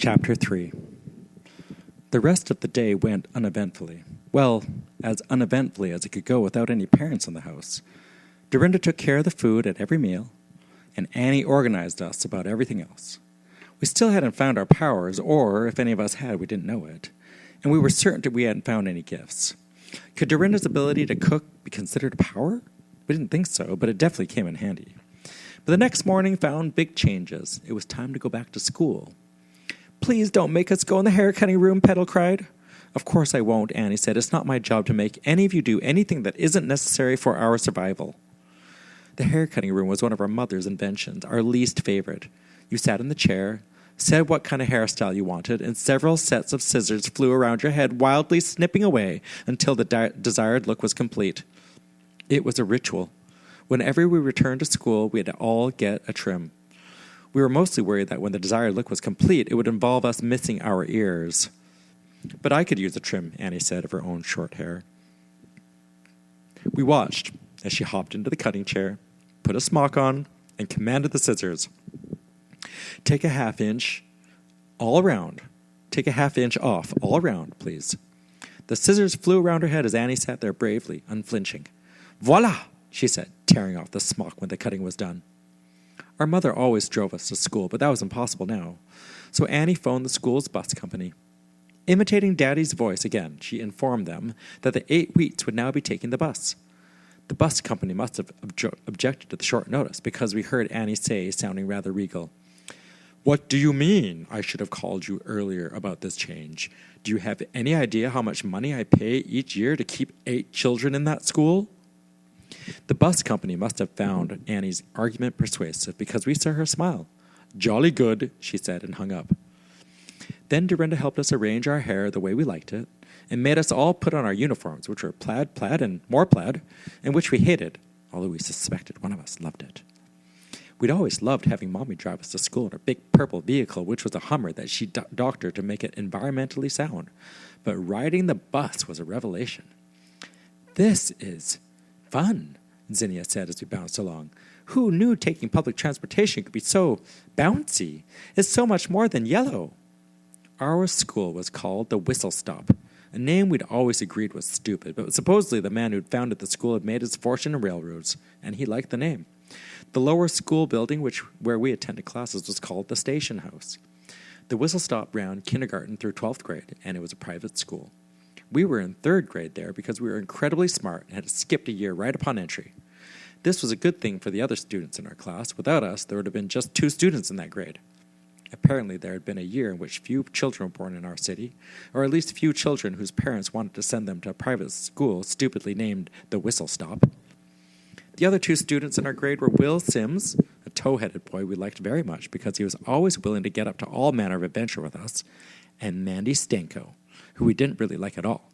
Chapter 3. The rest of the day went uneventfully. Well, as uneventfully as it could go without any parents in the house. Dorinda took care of the food at every meal, and Annie organized us about everything else. We still hadn't found our powers, or, if any of us had, we didn't know it, and we were certain that we hadn't found any gifts. Could Dorinda's ability to cook be considered a power? We didn't think so, but it definitely came in handy. But the next morning found big changes. It was time to go back to school. "Please don't make us go in the hair-cutting room," Petal cried. "Of course I won't," Annie said. "It's not my job to make any of you do anything that isn't necessary for our survival." The hair-cutting room was one of our mother's inventions, our least favorite. You sat in the chair, said what kind of hairstyle you wanted, and several sets of scissors flew around your head, wildly snipping away until the desired look was complete. It was a ritual. Whenever we returned to school, we had to all get a trim. We were mostly worried that when the desired look was complete, it would involve us missing our ears. "But I could use a trim," Annie said of her own short hair. We watched as she hopped into the cutting chair, put a smock on, and commanded the scissors. "Take a half-inch all around. Take a half-inch off all around, please." The scissors flew around her head as Annie sat there bravely, unflinching. "Voila!" she said, tearing off the smock when the cutting was done. Our mother always drove us to school, but that was impossible now. So Annie phoned the school's bus company. Imitating Daddy's voice again, she informed them that the 8 Wheats would now be taking the bus. The bus company must have objected to the short notice, because we heard Annie say, sounding rather regal, "What do you mean? I should have called you earlier about this change. Do you have any idea how much money I pay each year to keep 8 children in that school?" The bus company must have found Annie's argument persuasive, because we saw her smile. "Jolly good," she said, and hung up. Then Dorinda helped us arrange our hair the way we liked it, and made us all put on our uniforms, which were plaid, and more plaid, and which we hated, although we suspected one of us loved it. We'd always loved having Mommy drive us to school in her big purple vehicle, which was a Hummer that she doctored to make it environmentally sound. But riding the bus was a revelation. "This is fun," Zinnia said as we bounced along. "Who knew taking public transportation could be so bouncy? It's so much more than yellow." Our school was called the Whistle Stop, a name we'd always agreed was stupid, but supposedly the man who'd founded the school had made his fortune in railroads, and he liked the name. The lower school building, where we attended classes, was called the Station House. The Whistle Stop ran kindergarten through 12th grade, and it was a private school. We were in 3rd grade there because we were incredibly smart and had skipped a year right upon entry. This was a good thing for the other students in our class. Without us, there would have been just 2 students in that grade. Apparently, there had been a year in which few children were born in our city, or at least few children whose parents wanted to send them to a private school stupidly named the Whistle Stop. The other 2 students in our grade were Will Sims, a tow-headed boy we liked very much because he was always willing to get up to all manner of adventure with us, and Mandy Stanko, who we didn't really like at all,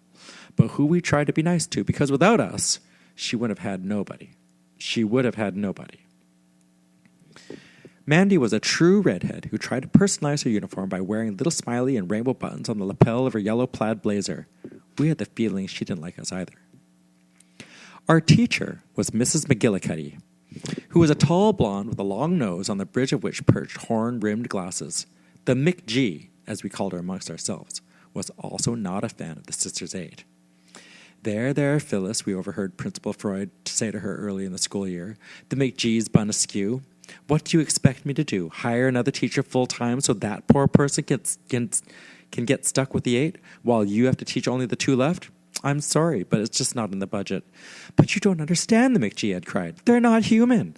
but who we tried to be nice to, because without us, she would have had nobody. Mandy was a true redhead who tried to personalize her uniform by wearing little smiley and rainbow buttons on the lapel of her yellow plaid blazer. We had the feeling she didn't like us either. Our teacher was Mrs. McGillicuddy, who was a tall blonde with a long nose on the bridge of which perched horn-rimmed glasses. The McG, as we called her amongst ourselves, was also not a fan of the Sisters 8. There, Phyllis," we overheard Principal Freud say to her early in the school year. "The McG's bun askew. What do you expect me to do? Hire another teacher full-time so that poor person can get stuck with the 8, while you have to teach only the 2 left? I'm sorry, but it's just not in the budget." "But you don't understand," the McG had cried. "They're not human."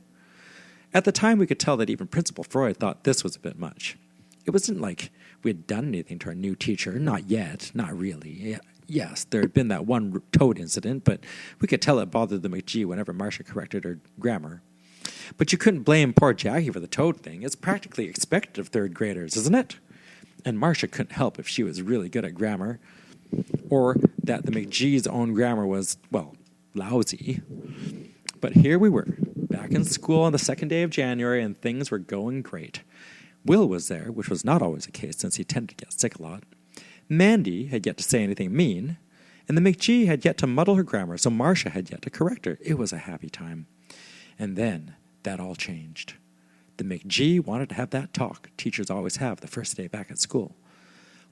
At the time, we could tell that even Principal Freud thought this was a bit much. It wasn't like we had done anything to our new teacher. Not yet. Not really. Yes, there had been that one toad incident, but we could tell it bothered the McG whenever Marcia corrected her grammar. But you couldn't blame poor Jackie for the toad thing. It's practically expected of 3rd graders, isn't it? And Marcia couldn't help if she was really good at grammar, or that the McG's own grammar was, well, lousy. But here we were, back in school on the 2nd day of January, and things were going great. Will was there, which was not always the case since he tended to get sick a lot. Mandy had yet to say anything mean, and the McG had yet to muddle her grammar, so Marcia had yet to correct her. It was a happy time. And then that all changed. The McGee wanted to have that talk teachers always have the first day back at school.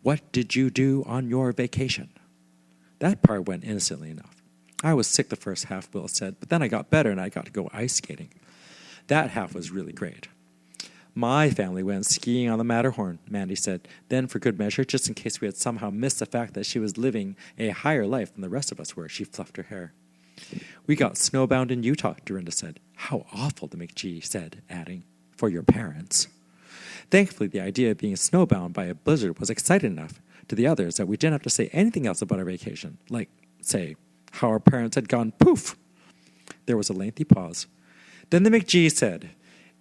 What did you do on your vacation? That part went innocently enough. I was sick the first half, Will said, but then I got better and I got to go ice skating. That half was really great. My family went skiing on the Matterhorn, Mandy said. Then, for good measure, just in case we had somehow missed the fact that she was living a higher life than the rest of us were, she fluffed her hair. We got snowbound in Utah, Dorinda said. How awful, the McGee said, adding, for your parents. Thankfully, the idea of being snowbound by a blizzard was exciting enough to the others that we didn't have to say anything else about our vacation, like, say, how our parents had gone poof. There was a lengthy pause. Then the McGee said,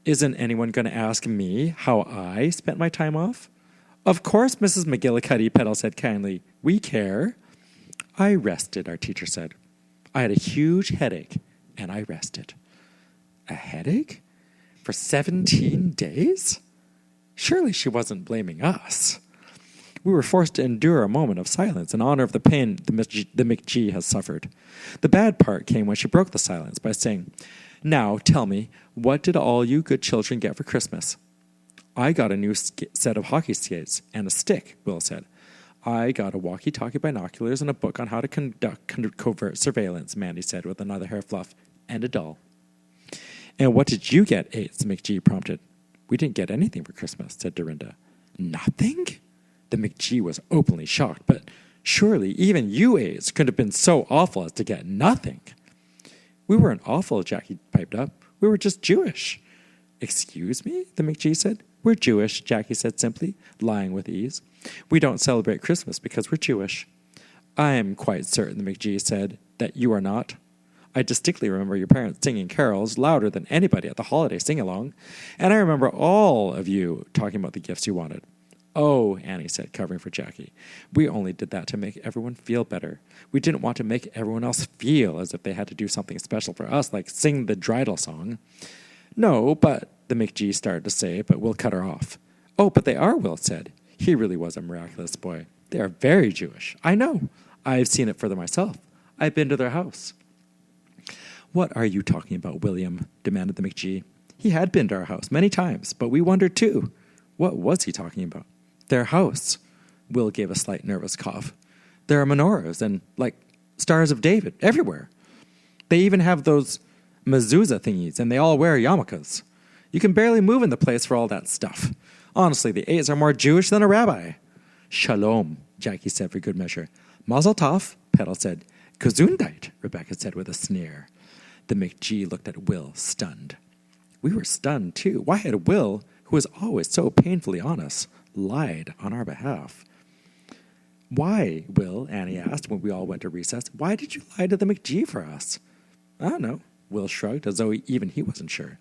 Isn't anyone going to ask me how I spent my time off? Of course, Mrs. McGillicuddy, Petal said kindly. We care. I rested, our teacher said. I had a huge headache, and I rested. A headache? For 17 days? Surely she wasn't blaming us. We were forced to endure a moment of silence in honor of the pain the McGee has suffered. The bad part came when she broke the silence by saying, Now, tell me, what did all you good children get for Christmas? I got a new set of hockey skates and a stick, Will said. I got a walkie-talkie binoculars and a book on how to conduct covert surveillance, Mandy said with another hair fluff, and a doll. And what did you get, Ates? McGee prompted. We didn't get anything for Christmas, said Dorinda. Nothing? The McGee was openly shocked, but surely even you, Ates, couldn't have been so awful as to get nothing. We weren't awful, Jackie piped up. We were just Jewish. Excuse me, the McGee said. We're Jewish, Jackie said simply, lying with ease. We don't celebrate Christmas because we're Jewish. I am quite certain, the McGee said, that you are not. I distinctly remember your parents singing carols louder than anybody at the holiday sing-along, and I remember all of you talking about the gifts you wanted. Oh, Annie said, covering for Jackie. We only did that to make everyone feel better. We didn't want to make everyone else feel as if they had to do something special for us, like sing the dreidel song. No, but, the McGee started to say, but Will cut her off. Oh, but they are, Will said. He really was a miraculous boy. They are very Jewish. I know. I've seen it for myself. I've been to their house. What are you talking about, William? Demanded the McGee. He had been to our house many times, but we wondered too. What was he talking about? Their house. Will gave a slight nervous cough. There are menorahs and, like, Stars of David everywhere. They even have those mezuzah thingies, and they all wear yarmulkes. You can barely move in the place for all that stuff. Honestly, the A's are more Jewish than a rabbi. Shalom, Jackie said for good measure. Mazel tov, Petal said. Gesundheit, Rebecca said with a sneer. The McGee looked at Will, stunned. We were stunned, too. Why had Will, who was always so painfully honest, lied on our behalf? Why, Will, Annie asked when we all went to recess, why did you lie to the McGee for us? I don't know, Will shrugged, as though even he wasn't sure.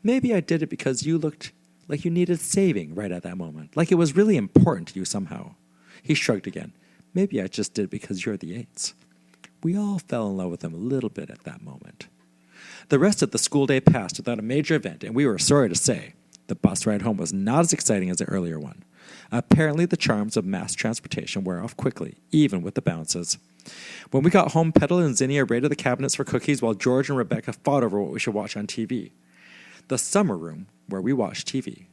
Maybe I did it because you looked like you needed saving right at that moment, like it was really important to you somehow. He shrugged again. Maybe I just did it because you're the Ates. We all fell in love with him a little bit at that moment. The rest of the school day passed without a major event, and we were sorry to say the bus ride home was not as exciting as the earlier one. Apparently the charms of mass transportation wear off quickly, even with the bounces. When we got home, Petal and Zinnia raided the cabinets for cookies while George and Rebecca fought over what we should watch on TV. The summer room, where we watched TV,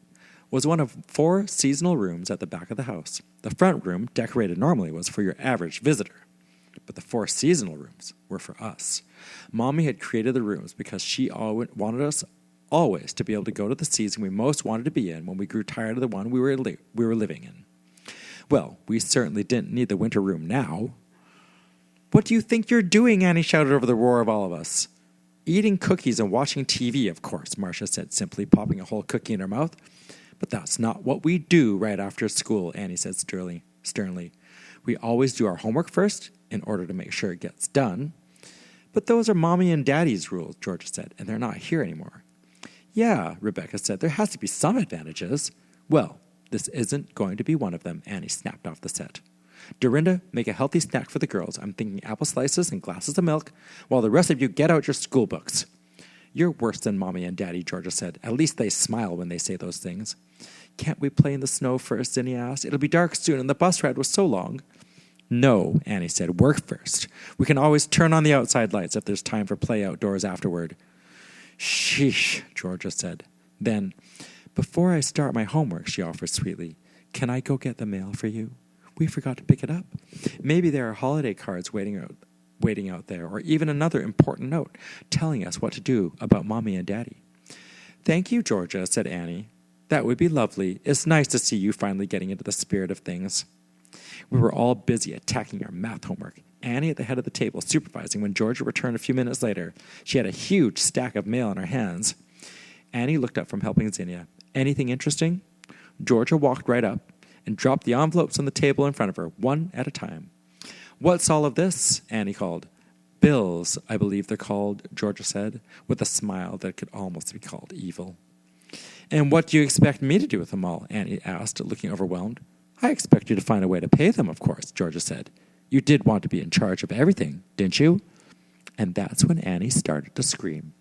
was one of 4 seasonal rooms at the back of the house. The front room, decorated normally, was for your average visitor. But the 4 seasonal rooms were for us. Mommy had created the rooms because she wanted us always to be able to go to the season we most wanted to be in when we grew tired of the one we were living in. Well, we certainly didn't need the winter room now. What do you think you're doing? Annie shouted over the roar of all of us. Eating cookies and watching TV, of course, Marcia said simply, popping a whole cookie in her mouth. But that's not what we do right after school, Annie said sternly. We always do our homework first in order to make sure it gets done. But those are Mommy and Daddy's rules, Georgia said, and they're not here anymore. Yeah, Rebecca said, there has to be some advantages. Well, this isn't going to be one of them, Annie snapped off the set. Dorinda, make a healthy snack for the girls. I'm thinking apple slices and glasses of milk, while the rest of you get out your school books. You're worse than Mommy and Daddy, Georgia said. At least they smile when they say those things. Can't we play in the snow first, Zinnia asked. It'll be dark soon, and the bus ride was so long. No, Annie said, work first. We can always turn on the outside lights if there's time for play outdoors afterward. Sheesh, Georgia said. Then, "Before I start my homework," she offered sweetly, "can I go get the mail for you? We forgot to pick it up. Maybe there are holiday cards waiting out there, or even another important note telling us what to do about Mommy and Daddy." "Thank you, Georgia," said Annie. "That would be lovely. It's nice to see you finally getting into the spirit of things." We were all busy attacking our math homework, Annie at the head of the table supervising when Georgia returned a few minutes later. She had a huge stack of mail in her hands. Annie looked up from helping Zinnia. "Anything interesting?" Georgia walked right up and dropped the envelopes on the table in front of her, one at a time. "What's all of this?" Annie called. "Bills, I believe they're called," Georgia said, with a smile that could almost be called evil. "And what do you expect me to do with them all?" Annie asked, looking overwhelmed. "I expect you to find a way to pay them, of course," Georgia said. "You did want to be in charge of everything, didn't you?" And that's when Annie started to scream.